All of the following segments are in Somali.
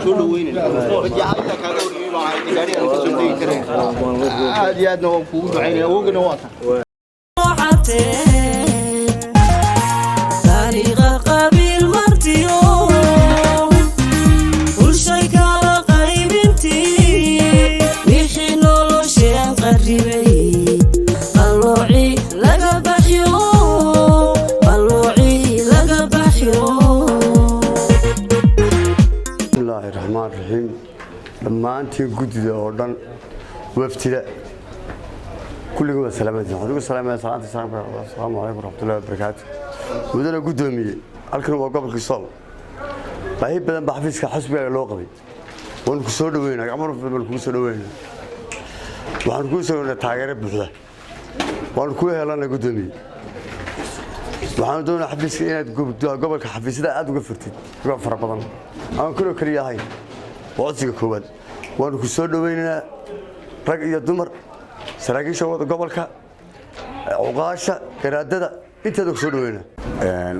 soo dhaweynayna jacaylka kaaga wariyay baa ay gaariga ka soo deey kareen aad iyo aadna waan kugu ducaynaa oogana waa tan taariikha qabiil martiyo bulshay kala qaybintii wixii nolosheen qarribay qalooci laga baxyo bismillaahi raxmaani raxiim dhammaantiin guddida oo dhan waftida kulligood waa salaamatiin waxaan ugu salaamaya salaanta assalaamu calaykum waraxmatullaahi wabarakaatu mudana guddoomiye halkan waa gobolkii Sool baahi badan baa xafiiska xisbiga loo qabay waan ku soo dhaweynaa gacmo fudud ku soo dhaweynaa waxaan ku soo dhaweynaa taageero buuxda waan ku helanaa guddoomiye waxaan doonaa xafiiska inaad gobolka xafiisyada aad uga furtid uga fara badan aan kula kaliya ahay waqtiga koowaad waan ku soo dhaweynaa rag iyo dumar saraakiisha wada gobolka uqaasha garaadada inta ku soo dhaweynaa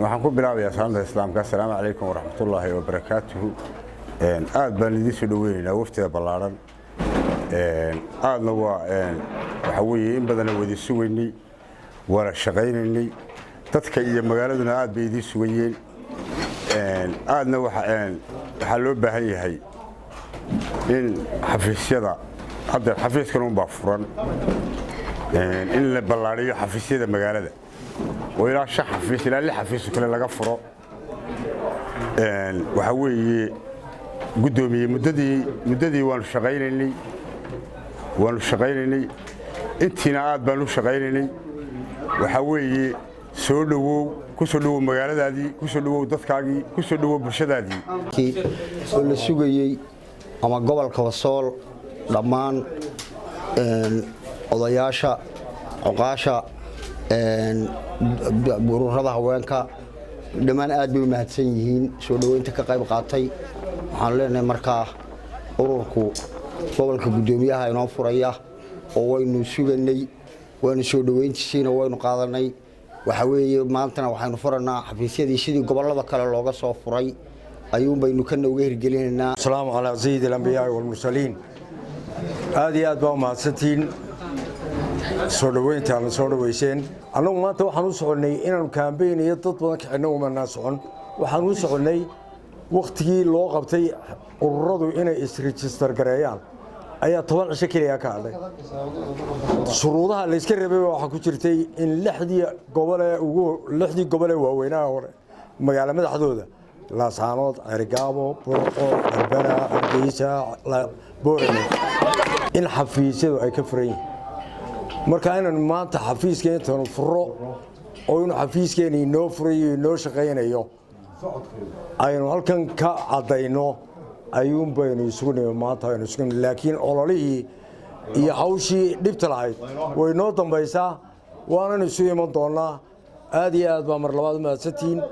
waxaan ku bilaabayaa salaanta islaamka assalaamu calaykum waraxmatullaahi wabarakaatuhu aad baan idin soo dhaweynaynaa waftida ballaaran aadna waxa weeye in badan wadi sugaynay wala shaqaynaynay dadka iyo magaaladuna aad bay idin sugayeen aadna waxa loo baahan yahay in xafiisyada hadda xafiiskan baa furan in la ballaariyo xafiisyada magaalada oo ilaa 5 xafiis ilaa 6 xafiis kale laga furo waxa weeye guddoomiye muddadii waanu shaqaynaynay intiina aad baan u shaqaynaynay waxa weeye soo dhawow ku soo dhawow magaaladaadii ku soo dhawow dadkaagii ku soo dhawow bulshadaadii oo la sugayay ama gobolka Sool dhammaan odayaasha oqaasha ururada haweenka dhammaan aad bay u mahadsan yihiin soo dhaweynta ka qayb qaatay waxaan leenahay markaa ururku gobolka guddoomiyaha inoo furaya oo waynu suganay waanu soo dhaweyntiisina waynu qaadanay waxa weeye maantana waxaanu furanaa xafiisyadii sidii gobolada kale looga soo furay ayuun baynu ka nooga hirgelinaynaa salaamu calaa sayyidil anbiyaa wal mursaliin aad iyo aad baa mahadsantiin soo dhaweyntaan soo dhaweyseen anagu maanta waxaan u soconay inaan campaign iyo dad badan ka xidhno uma socon waxaan u soconay waqtigii loo qabtay ururadu inay is-register gareeyaan ayaa 10 cisho kaliya ka hadlay shuruudaha la iska rabay waxa ku jirtay in 6 gobol ee waaweynaa hore magaalada madaxdooda Laascaanood Cerigabo Burco Albana Hargeysa Boorame in xafiisyadu ay ka furan yihiin marka inaan maanta xafiiskeen tan furo oo inuu xafiiskeen inoo furayo inoo shaqeynayo aynu halkan ka cadayno ayuun baynu isugu maanta aynu isugu laakiin ololihii iyo hawshii dhibta lahayd way noo dambaysaa waana isu iman doonaa aad iyo aad baa mar labaad mahadsantiin